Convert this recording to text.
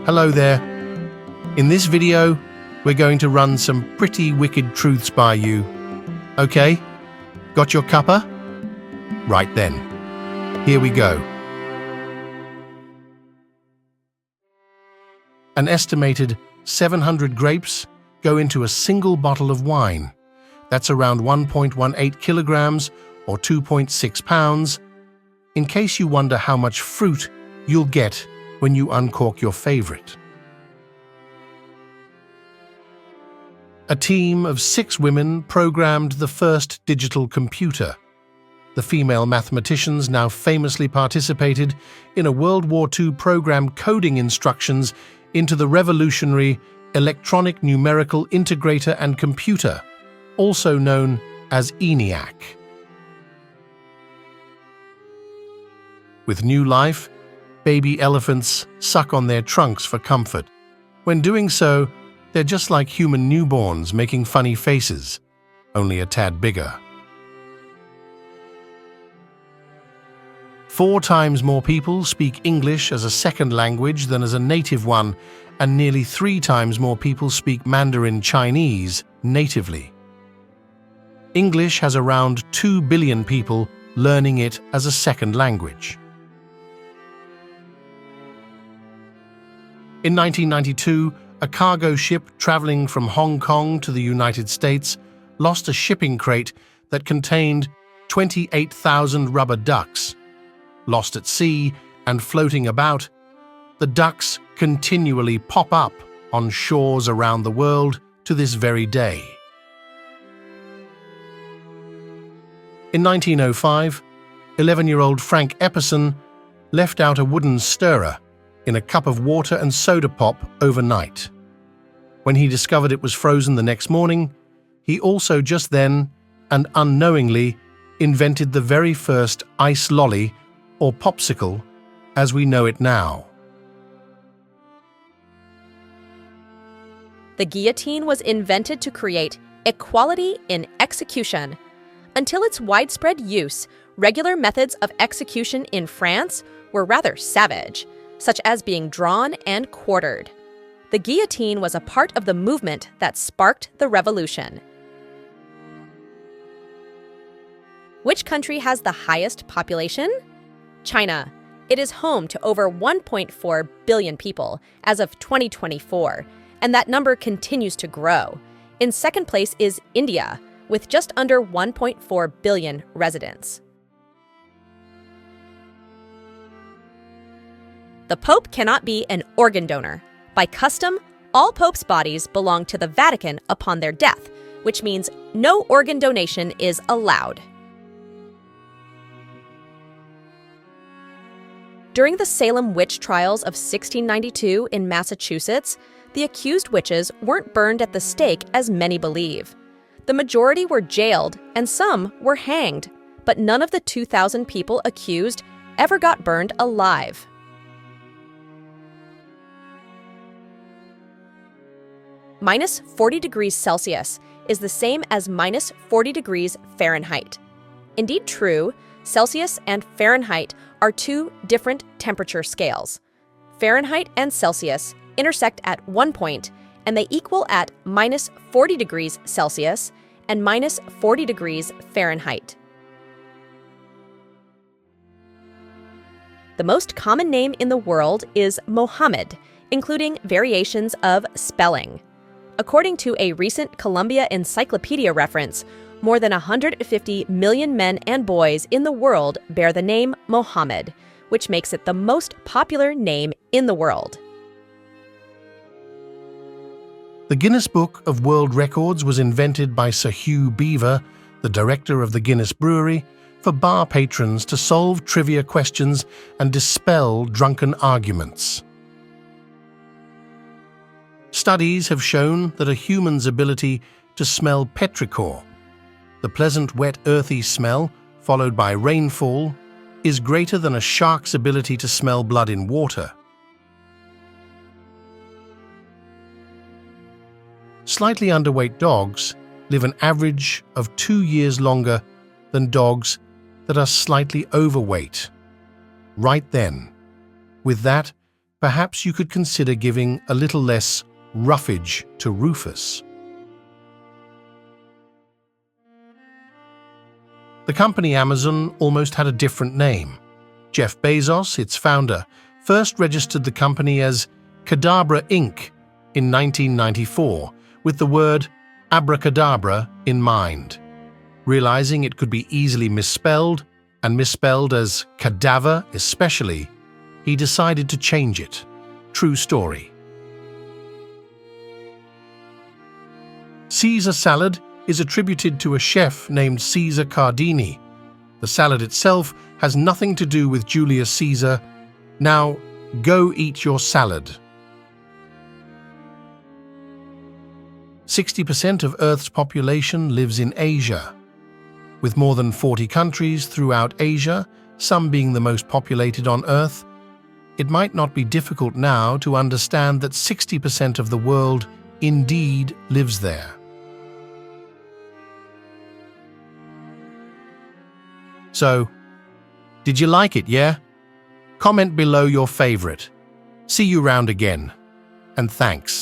Hello there. In this video, we're going to run some pretty wicked truths by you. Okay? Got your cuppa? Right then. Here we go. An estimated 700 grapes go into a single bottle of wine. That's around 1.18 kilograms or 2.6 pounds. In case you wonder how much fruit you'll get when you uncork your favorite. A team of 6 women programmed the first digital computer. The female mathematicians now famously participated in a World War II program coding instructions into the revolutionary Electronic Numerical Integrator and Computer, also known as ENIAC. With new life, baby elephants suck on their trunks for comfort. When doing so, they're just like human newborns making funny faces, only a tad bigger. 4 times more people speak English as a second language than as a native one, and nearly 3 times more people speak Mandarin Chinese natively. English has around 2 billion people learning it as a second language. In 1992, a cargo ship traveling from Hong Kong to the United States lost a shipping crate that contained 28,000 rubber ducks. Lost at sea and floating about, the ducks continually pop up on shores around the world to this very day. In 1905, 11-year-old Frank Epperson left out a wooden stirrer in a cup of water and soda pop overnight. When he discovered it was frozen the next morning, he also just then, and unknowingly, invented the very first ice lolly or popsicle as we know it now. The guillotine was invented to create equality in execution. Until its widespread use, regular methods of execution in France were rather savage, such as being drawn and quartered. The guillotine was a part of the movement that sparked the revolution. Which country has the highest population? China. It is home to over 1.4 billion people as of 2024, and that number continues to grow. In second place is India, with just under 1.4 billion residents. The Pope cannot be an organ donor. By custom, all Pope's bodies belong to the Vatican upon their death, which means no organ donation is allowed. During the Salem witch trials of 1692 in Massachusetts, the accused witches weren't burned at the stake as many believe. The majority were jailed and some were hanged, but none of the 2,000 people accused ever got burned alive. Minus 40 degrees Celsius is the same as minus 40 degrees Fahrenheit. Indeed true, Celsius and Fahrenheit are 2 different temperature scales. Fahrenheit and Celsius intersect at one point, and they equal at minus 40 degrees Celsius and minus 40 degrees Fahrenheit. The most common name in the world is Mohammed, including variations of spelling. According to a recent Columbia Encyclopedia reference, more than 150 million men and boys in the world bear the name Mohammed, which makes it the most popular name in the world. The Guinness Book of World Records was invented by Sir Hugh Beaver, the director of the Guinness Brewery, for bar patrons to solve trivia questions and dispel drunken arguments. Studies have shown that a human's ability to smell petrichor, the pleasant wet earthy smell followed by rainfall, is greater than a shark's ability to smell blood in water. Slightly underweight dogs live an average of 2 years longer than dogs that are slightly overweight. Right then, with that, perhaps you could consider giving a little less roughage to Rufus. The company Amazon almost had a different name. Jeff Bezos, its founder, first registered the company as Cadabra Inc. in 1994, with the word abracadabra in mind. Realizing it could be easily misspelled, and misspelled as cadaver especially, he decided to change it. True story. Caesar salad is attributed to a chef named Caesar Cardini. The salad itself has nothing to do with Julius Caesar. Now, go eat your salad. 60% of Earth's population lives in Asia. With more than 40 countries throughout Asia, some being the most populated on Earth, it might not be difficult now to understand that 60% of the world indeed lives there. So, did you like it, yeah? Comment below your favorite. See you round again. And thanks.